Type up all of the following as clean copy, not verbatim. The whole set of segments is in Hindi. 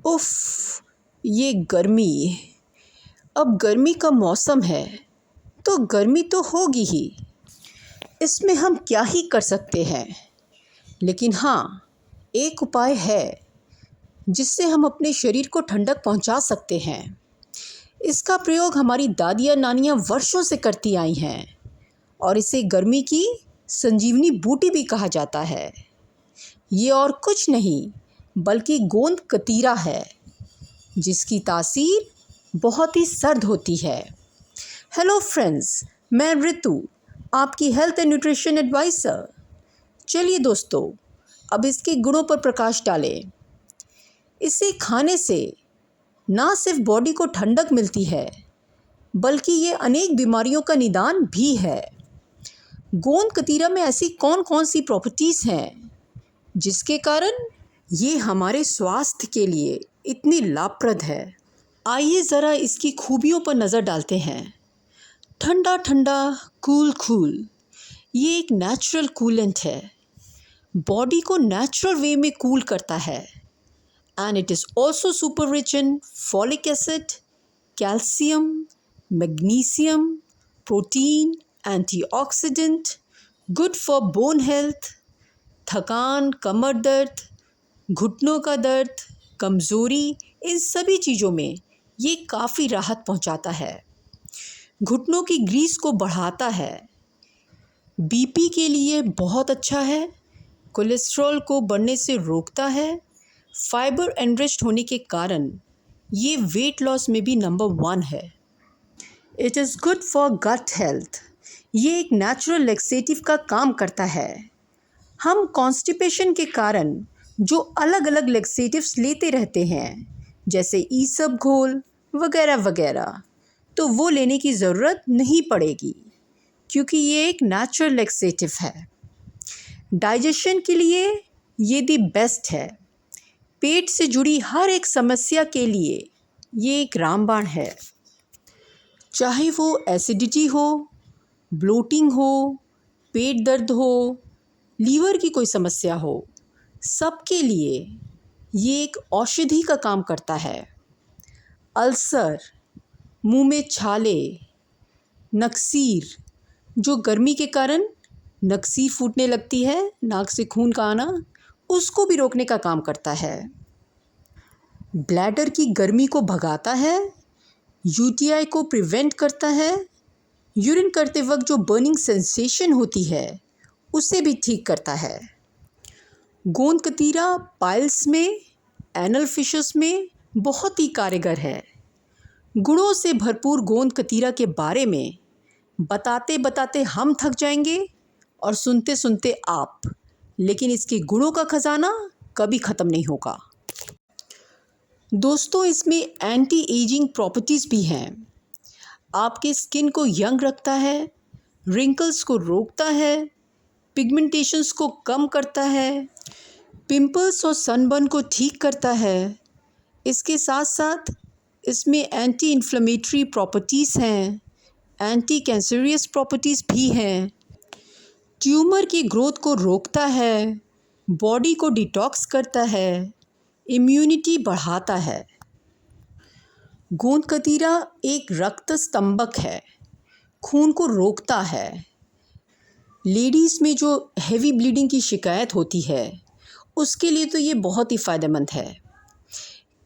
उफ़, ये गर्मी। अब गर्मी का मौसम है तो गर्मी तो होगी ही। इसमें हम क्या ही कर सकते हैं। लेकिन हाँ, एक उपाय है जिससे हम अपने शरीर को ठंडक पहुंचा सकते हैं। इसका प्रयोग हमारी दादियाँ नानियाँ वर्षों से करती आई हैं और इसे गर्मी की संजीवनी बूटी भी कहा जाता है। ये और कुछ नहीं बल्कि गोंद कतीरा है, जिसकी तासीर बहुत ही सर्द होती है। हेलो फ्रेंड्स, मैं ऋतु, आपकी हेल्थ एंड न्यूट्रिशन एडवाइज़र। चलिए दोस्तों, अब इसके गुणों पर प्रकाश डालें। इसे खाने से ना सिर्फ बॉडी को ठंडक मिलती है, बल्कि ये अनेक बीमारियों का निदान भी है। गोंद कतीरा में ऐसी कौन कौन सी प्रॉपर्टीज़ हैं जिसके कारण ये हमारे स्वास्थ्य के लिए इतनी लाभप्रद है। आइए ज़रा इसकी खूबियों पर नज़र डालते हैं। ठंडा ठंडा, कूल कूल, ये एक नेचुरल कूलेंट है। बॉडी को नेचुरल वे में कूल करता है। And it is also super rich in folic acid, calcium, magnesium, protein, antioxidant, good for bone health. थकान, कमर दर्द, घुटनों का दर्द, कमज़ोरी, इन सभी चीज़ों में ये काफ़ी राहत पहुंचाता है। घुटनों की ग्रीस को बढ़ाता है। बीपी के लिए बहुत अच्छा है। कोलेस्ट्रॉल को बढ़ने से रोकता है। फाइबर एनरिच्ड होने के कारण ये वेट लॉस में भी नंबर 1 है। It is good for gut health. ये एक नेचुरल लैक्सेटिव का काम करता है। हम कॉन्स्टिपेशन के कारण जो अलग अलग लैक्सेटिव्स लेते रहते हैं, जैसे ईसब घोल वगैरह वगैरह, तो वो लेने की ज़रूरत नहीं पड़ेगी, क्योंकि ये एक नेचुरल लैक्सेटिव है। डाइजेशन के लिए ये दी बेस्ट है। पेट से जुड़ी हर एक समस्या के लिए ये एक रामबाण है। चाहे वो एसिडिटी हो, ब्लोटिंग हो, पेट दर्द हो, लीवर की कोई समस्या हो, सबके लिए ये एक औषधि का काम करता है। अल्सर, मुंह में छाले, नक्सीर, जो गर्मी के कारण नक्सीर फूटने लगती है, नाक से खून का आना, उसको भी रोकने का काम करता है। ब्लैडर की गर्मी को भगाता है। यूटीआई को प्रिवेंट करता है। यूरिन करते वक्त जो बर्निंग सेंसेशन होती है, उसे भी ठीक करता है। गोंद कतीरा पाइल्स में, एनल फिशर्स में बहुत ही कारगर है। गुणों से भरपूर गोंद कतीरा के बारे में बताते बताते हम थक जाएंगे और सुनते सुनते आप, लेकिन इसके गुणों का खजाना कभी ख़त्म नहीं होगा। दोस्तों, इसमें एंटी एजिंग प्रॉपर्टीज़ भी हैं। आपके स्किन को यंग रखता है, रिंकल्स को रोकता है, पिगमेंटेशंस को कम करता है, पिंपल्स और सनबर्न को ठीक करता है। इसके साथ साथ इसमें एंटी इन्फ्लेमेटरी प्रॉपर्टीज़ हैं, एंटी कैंसरियस प्रॉपर्टीज़ भी हैं। ट्यूमर की ग्रोथ को रोकता है, बॉडी को डिटॉक्स करता है, इम्यूनिटी बढ़ाता है। गोंद कतीरा एक रक्त स्तंभक है, खून को रोकता है। लेडीज़ में जो हेवी ब्लीडिंग की शिकायत होती है, उसके लिए तो ये बहुत ही फ़ायदेमंद है।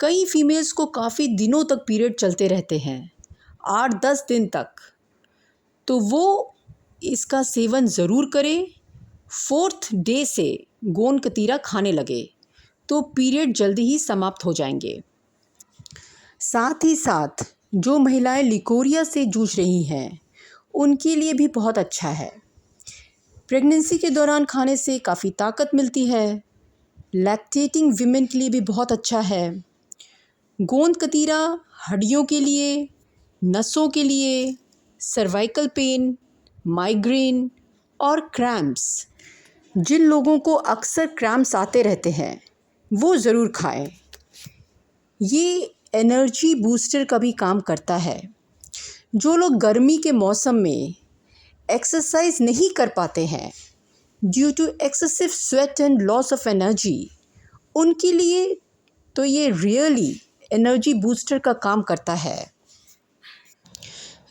कई फीमेल्स को काफ़ी दिनों तक पीरियड चलते रहते हैं, 8-10 दिन तक, तो वो इसका सेवन ज़रूर करें। 4th डे से गोंद कतीरा खाने लगे तो पीरियड जल्दी ही समाप्त हो जाएंगे। साथ ही साथ जो महिलाएं लिकोरिया से जूझ रही हैं, उनके लिए भी बहुत अच्छा है। प्रेगनेंसी के दौरान खाने से काफ़ी ताकत मिलती है। लैक्टेटिंग विमेन के लिए भी बहुत अच्छा है। गोंद कतीरा हड्डियों के लिए, नसों के लिए, सर्वाइकल पेन, माइग्रेन और क्रैम्प्स, जिन लोगों को अक्सर क्रैम्प्स आते रहते हैं, वो ज़रूर खाएं। ये एनर्जी बूस्टर का भी काम करता है। जो लोग गर्मी के मौसम में एक्सरसाइज नहीं कर पाते हैं due to excessive sweat and loss of energy, उनके लिए तो ये रियली एनर्जी बूस्टर का काम करता है।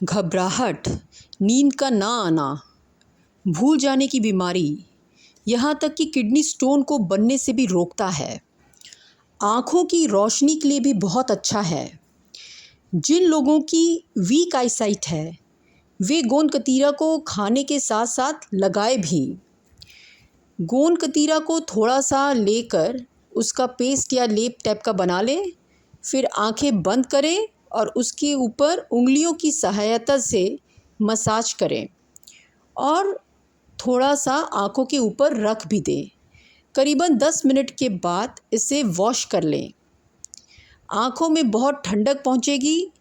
घबराहट, नींद का ना आना, भूल जाने की बीमारी, यहाँ तक कि किडनी स्टोन को बनने से भी रोकता है। आँखों की रोशनी के लिए भी बहुत अच्छा है। जिन लोगों की वीक आईसाइट है वे गोंद कतीरा को खाने के साथ साथ लगाए भी। गोंद कतीरा को थोड़ा सा लेकर उसका पेस्ट या लेप टाइप का बना लें, फिर आंखें बंद करें और उसके ऊपर उंगलियों की सहायता से मसाज करें और थोड़ा सा आंखों के ऊपर रख भी दें। करीबन 10 मिनट के बाद इसे वॉश कर लें। आँखों में बहुत ठंडक पहुँचेगी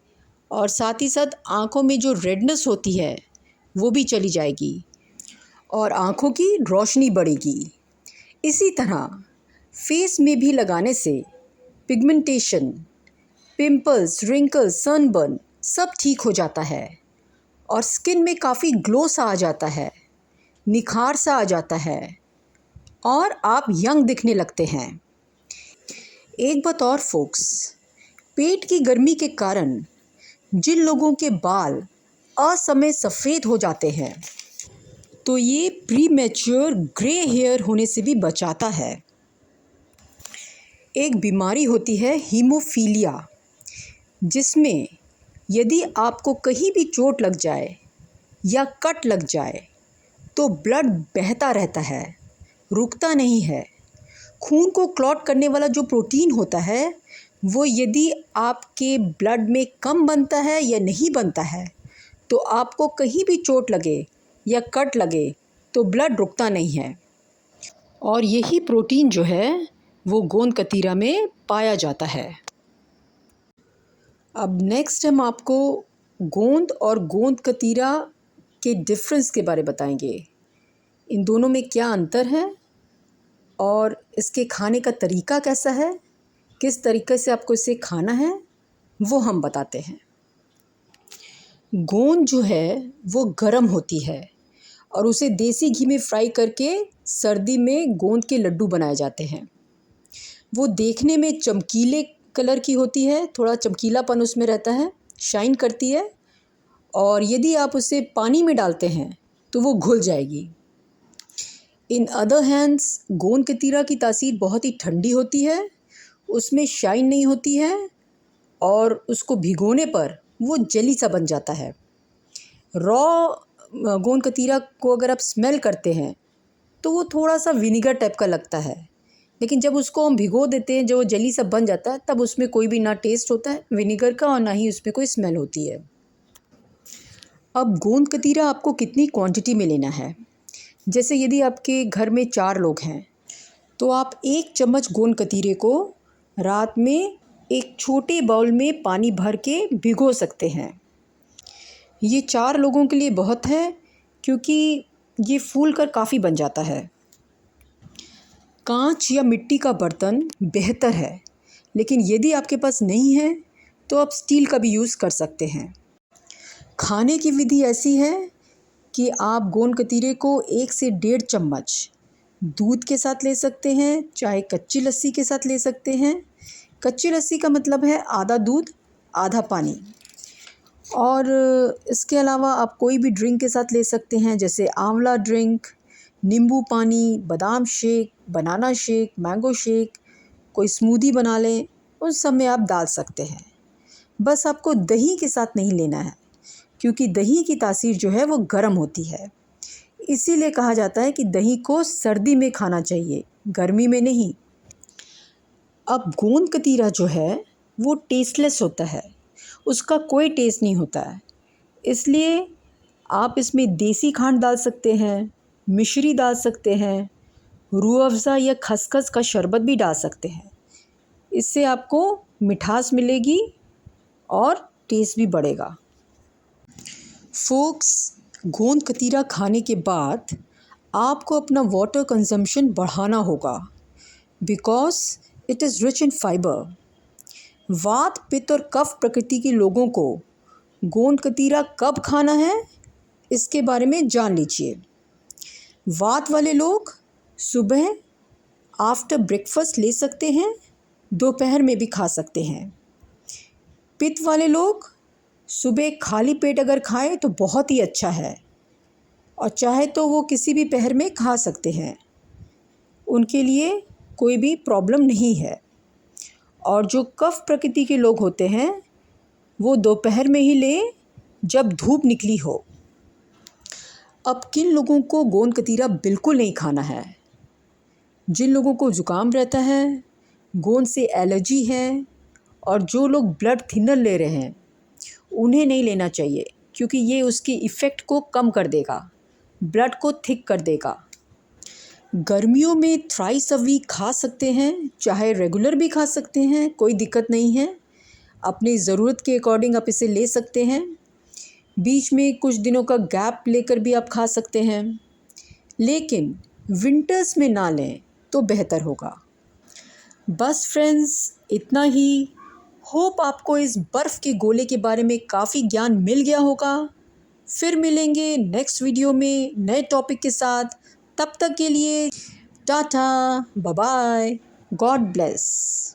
और साथ ही साथ आँखों में जो रेडनेस होती है वो भी चली जाएगी और आँखों की रोशनी बढ़ेगी। इसी तरह फेस में भी लगाने से पिगमेंटेशन, पिंपल्स, रिंकल्स, सनबर्न सब ठीक हो जाता है और स्किन में काफ़ी ग्लो सा आ जाता है, निखार सा आ जाता है और आप यंग दिखने लगते हैं। एक बात और फोक्स, पेट की गर्मी के कारण जिन लोगों के बाल असमय सफ़ेद हो जाते हैं तो ये प्रीमेच्योर ग्रे हेयर होने से भी बचाता है। एक बीमारी होती है हीमोफीलिया, जिसमें यदि आपको कहीं भी चोट लग जाए या कट लग जाए तो ब्लड बहता रहता है, रुकता नहीं है। खून को क्लॉट करने वाला जो प्रोटीन होता है वो यदि आपके ब्लड में कम बनता है या नहीं बनता है तो आपको कहीं भी चोट लगे या कट लगे तो ब्लड रुकता नहीं है और यही प्रोटीन जो है वो गोंद कतीरा में पाया जाता है। अब नेक्स्ट हम आपको गोंद और गोंद कतीरा के डिफरेंस के बारे बताएंगे। इन दोनों में क्या अंतर है और इसके खाने का तरीका कैसा है, किस तरीके से आपको इसे खाना है वो हम बताते हैं। गोंद जो है वो गर्म होती है और उसे देसी घी में फ्राई करके सर्दी में गोंद के लड्डू बनाए जाते हैं। वो देखने में चमकीले कलर की होती है, थोड़ा चमकीलापन उसमें रहता है, शाइन करती है और यदि आप उसे पानी में डालते हैं तो वो घुल जाएगी। इन अदर हैंड्स गोंद कतीरा की तासीर बहुत ही ठंडी होती है, उसमें शाइन नहीं होती है और उसको भिगोने पर वो जेली सा बन जाता है। रॉ गोंद कतीरा को अगर आप स्मेल करते हैं तो वो थोड़ा सा विनीगर टाइप का लगता है, लेकिन जब उसको हम भिगो देते हैं, जो जेली सा बन जाता है, तब उसमें कोई भी ना टेस्ट होता है विनीगर का और ना ही उसमें कोई स्मेल होती है। अब गोंद कतीरा आपको कितनी क्वांटिटी में लेना है। जैसे यदि आपके घर में 4 लोग हैं तो आप 1 चम्मच गोंद कतीरे को रात में एक छोटे बाउल में पानी भर के भिगो सकते हैं। ये 4 लोगों के लिए बहुत है क्योंकि ये फूल कर काफ़ी बन जाता है। कांच या मिट्टी का बर्तन बेहतर है, लेकिन यदि आपके पास नहीं है तो आप स्टील का भी यूज़ कर सकते हैं। खाने की विधि ऐसी है कि आप गोंद कतीरे को 1 से 1.5 चम्मच दूध के साथ ले सकते हैं, चाहे कच्ची लस्सी के साथ ले सकते हैं। कच्ची लस्सी का मतलब है आधा दूध आधा पानी। और इसके अलावा आप कोई भी ड्रिंक के साथ ले सकते हैं, जैसे आंवला ड्रिंक, नींबू पानी, बादाम shake, banana shake, mango shake, कोई स्मूदी बना लें, उन सब में आप डाल सकते हैं। बस आपको दही के साथ नहीं लेना है क्योंकि दही की तासीर जो है वो गर्म होती है। इसीलिए कहा जाता है कि दही को सर्दी में खाना चाहिए, गर्मी में नहीं। अब गोंद कतीरा जो है वो टेस्टलेस होता है, उसका कोई टेस्ट नहीं होता है, इसलिए आप इसमें देसी खांड डाल सकते हैं, मिश्री डाल सकते हैं, रूह अफ़ज़ा या खसखस का शरबत भी डाल सकते हैं। इससे आपको मिठास मिलेगी और टेस्ट भी बढ़ेगा। फोक्स, गोंद कतीरा खाने के बाद आपको अपना वाटर कंजम्पशन बढ़ाना होगा because it is rich in fibre. वात, पित्त और कफ प्रकृति के लोगों को गोंद कतीरा कब खाना है इसके बारे में जान लीजिए। वात वाले लोग सुबह आफ्टर ब्रेकफास्ट ले सकते हैं दोपहर में भी खा सकते हैं। पित्त वाले लोग सुबह खाली पेट अगर खाएं तो बहुत ही अच्छा है, और चाहे तो वो किसी भी पहर में खा सकते हैं, उनके लिए कोई भी प्रॉब्लम नहीं है। और जो कफ प्रकृति के लोग होते हैं वो दोपहर में ही लें जब धूप निकली हो। अब किन लोगों को गोंद कतीरा बिल्कुल नहीं खाना है? जिन लोगों को ज़ुकाम रहता है, गोंद से एलर्जी है, और जो लोग ब्लड थिनर ले रहे हैं उन्हें नहीं लेना चाहिए, क्योंकि ये उसकी इफ़ेक्ट को कम कर देगा, ब्लड को थिक कर देगा। गर्मियों में थ्राइस अ वीक खा सकते हैं, चाहे रेगुलर भी खा सकते हैं, कोई दिक्कत नहीं है। अपनी ज़रूरत के अकॉर्डिंग आप इसे ले सकते हैं। बीच में कुछ दिनों का गैप लेकर भी आप खा सकते हैं, लेकिन विंटर्स में ना लें तो बेहतर होगा। बस फ्रेंड्स, इतना ही। होप आपको इस बर्फ़ के गोले के बारे में काफ़ी ज्ञान मिल गया होगा। फिर मिलेंगे नेक्स्ट वीडियो में नए टॉपिक के साथ। तब तक के लिए tata, bye bye, God bless.